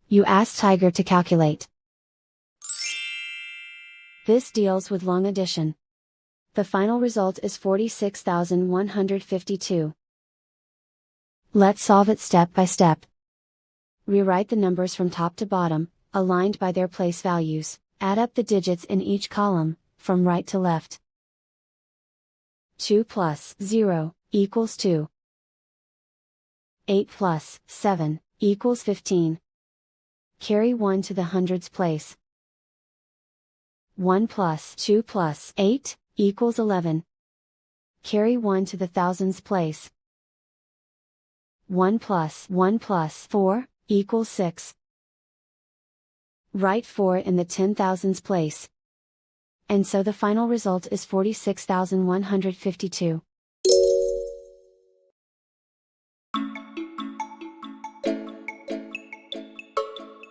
You ask Tiger to calculate. This deals with long addition. The final result is 46,152. Let's solve it step by step. Rewrite the numbers from top to bottom, aligned by their place values, add up the digits in each column, from right to left. 2 plus 0 equals 2. 8 plus 7 equals 15. Carry 1 to the hundreds place. 1 plus 2 plus 8 equals 11. Carry 1 to the thousands place. 1 plus 4 equals 6. Write 4 in the 10,000s place. And so the final result is 46,152.